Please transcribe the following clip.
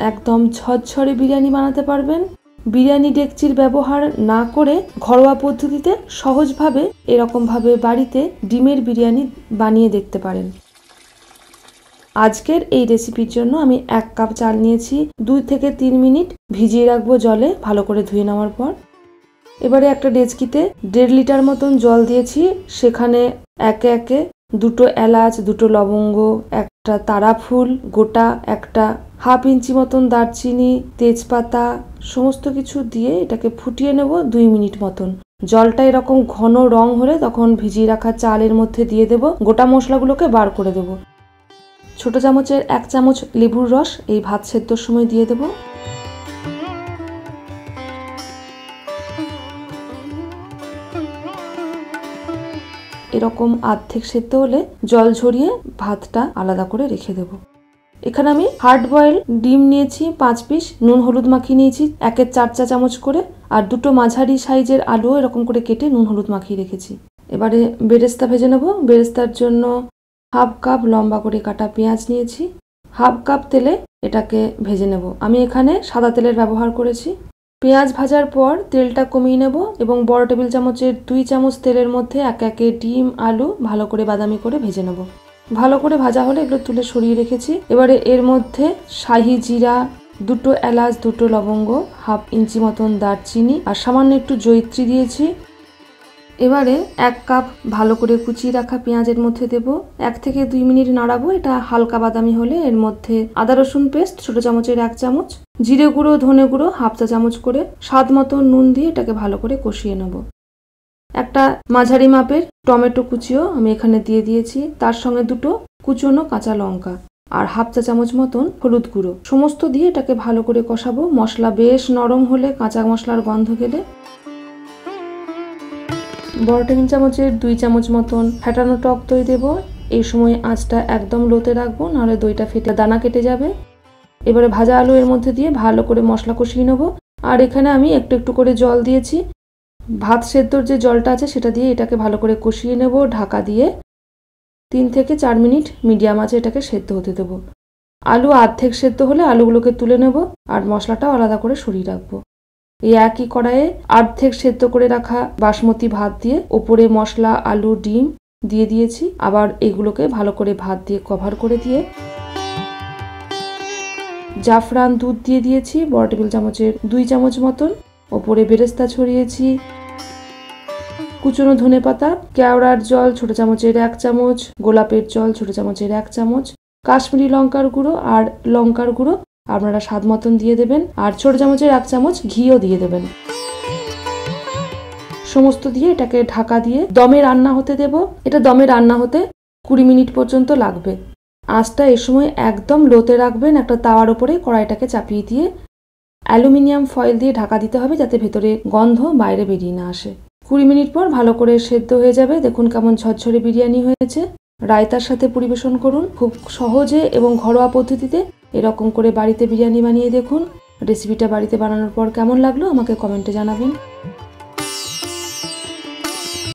একদম ঝরঝরে বিরিয়ানি বানাতে পারবেন। বিরিয়ানি ডেকচির ব্যবহার না করে ঘরোয়া পদ্ধতিতে সহজভাবে এরকমভাবে বাড়িতে ডিমের বিরিয়ানি বানিয়ে দেখতে পারেন। আজকের এই রেসিপির জন্য আমি 1 কাপ চাল নিয়েছি। 2 থেকে 3 মিনিট ভিজিয়ে রাখবো জলে, ভালো করে ধুয়ে নেওয়ার পর। এবারে একটা ডেচকিতে 1.5 লিটার মতন জল দিয়েছি। সেখানে একে একে 2টো এলাচ, 2টো লবঙ্গ, একটা তারা ফুল গোটা, একটা 1/2 ইঞ্চি মতন দারচিনি, তেজপাতা সমস্ত কিছু দিয়ে এটাকে ফুটিয়ে নেব 2 মিনিট মতন। জলটা এরকম ঘন রং হলে তখন ভিজিয়ে রাখা চালের মধ্যে দিয়ে দেব। গোটা মশলাগুলোকে বার করে দেব। ছোট চামচের 1 চামচ লেবুর রস এই ভাত সেদ্ধর সময় দিয়ে দেব। এরকম অর্ধেক সেদ্ধ হলে জল ঝরিয়ে ভাতটা আলাদা করে রেখে দেব। এখানে আমি হার্ড বয়েল ডিম নিয়েছি 5 পিস, নুন হলুদ মাখিয়ে নিয়েছি 1-এর 4 চা চামচ করে, আর 2টো মাঝারি সাইজের আলু এরকম করে কেটে নুন হলুদ মাখিয়ে রেখেছি। এবারে বেরেস্তা ভেজে নেব। বেরেস্তার জন্য 1/2 কাপ লম্বা করে কাটা পেঁয়াজ নিয়েছি। 1/2 কাপ তেলে এটাকে ভেজে নেব। আমি এখানে সাদা তেলের ব্যবহার করেছি। পেঁয়াজ ভাজার পর তেলটা কমিয়ে নেব এবং বড় টেবিল চামচের 2 চামচ তেলের মধ্যে একে একে ডিম আলু ভালো করে বাদামি করে ভেজে নেব। ভালো করে ভাজা হলে এগুলো তুলে সরিয়ে রেখেছি। এবারে এর মধ্যে শাহি জিরা, 2টো এলাচ, 2টো লবঙ্গ, 1/2 ইঞ্চি মতন দারচিনি আর সামান্য একটু জয়িত্রী দিয়েছি। এবারে 1 কাপ ভালো করে কুচিয়ে রাখা পেঁয়াজের মধ্যে দেব। 1 থেকে 2 মিনিট নাড়াবো। এটা হালকা বাদামি হলে এর মধ্যে আদা রসুন পেস্ট ছোট চামচের 1 চামচ, জিরে গুঁড়ো, ধনে গুঁড়ো 1/2 চা চামচ করে, স্বাদ মতো নুন দিয়ে এটাকে ভালো করে কষিয়ে নেব। একটা মাঝারি মাপের টমেটো কুচিও আমি এখানে দিয়ে দিয়েছি। তার সঙ্গে 2টো কুচনো কাঁচা লঙ্কা আর 1/2 চা চামচ মতন হলুদ গুঁড়ো সমস্ত দিয়ে এটাকে ভালো করে কষাবো। মশলা বেশ নরম হলে, কাঁচা মশলার গন্ধ গেলে বড় টেবিল চামচের 2 চামচ মতন ফেটানো টক দই দেবো। এই সময় আঁচটা একদম লোতে রাখবো, নাহলে দইটা ফেটে দানা কেটে যাবে। এবারে ভাজা আলু এর মধ্যে দিয়ে ভালো করে মশলা কষিয়ে নেবো। আর এখানে আমি একটু একটু করে জল দিয়েছি। ভাত সেদ্ধর যে জলটা আছে সেটা দিয়ে এটাকে ভালো করে কষিয়ে নেব ঢাকা দিয়ে। 3 থেকে 4 মিনিট মিডিয়াম আঁচে এটাকে সেদ্ধ হতে দেবো। আলু অর্ধেক সেদ্ধ হলে আলুগুলোকে তুলে নেব আর মশলাটাও আলাদা করে সরিয়ে রাখবো। এই একই কড়াইয়ে অর্ধেক সেদ্ধ করে রাখা বাসমতি ভাত দিয়ে ওপরে মশলা, আলু, ডিম দিয়ে দিয়েছি। আবার এগুলোকে ভালো করে ভাত দিয়ে কভার করে দিয়ে জাফরান দুধ দিয়ে দিয়েছি বড় টেবিল চামচের 2 চামচ মতন। ওপরে বেরেস্তা ছড়িয়েছি, কুচনো ধনেপাতা, কেওড়ার জল ছোট চামচের 1 চামচ, গোলাপের জল ছোট চামচের 1 চামচ, কাশ্মীরি লঙ্কার গুঁড়ো আর লঙ্কার গুঁড়ো আপনারা স্বাদ মতন দিয়ে দেবেন, আর ছোট চামচের 1 চামচ ঘিও দিয়ে দেবেন। সমস্ত দিয়ে এটাকে ঢাকা দিয়ে দমে রান্না হতে দেব। এটা দমে রান্না হতে 20 মিনিট পর্যন্ত লাগবে। আঁচটা এই সময় একদম লোতে রাখবেন। একটা তাওয়ার উপরে কড়াইটাকে চাপিয়ে দিয়ে অ্যালুমিনিয়াম ফয়েল দিয়ে ঢাকা দিতে হবে, যাতে ভেতরে গন্ধ বাইরে বেরিয়ে না আসে। 20 মিনিট পর ভালো করে সেদ্ধ হয়ে যাবে। দেখুন কেমন ঝরঝরে বিরিয়ানি হয়েছে। রায়তার সাথে পরিবেশন করুন। খুব সহজে এবং ঘরোয়া পদ্ধতিতে এরকম করে বাড়িতে বিরিয়ানি বানিয়ে দেখুন। রেসিপিটা বাড়িতে বানানোর পর কেমন লাগলো আমাকে কমেন্টে জানাবেন।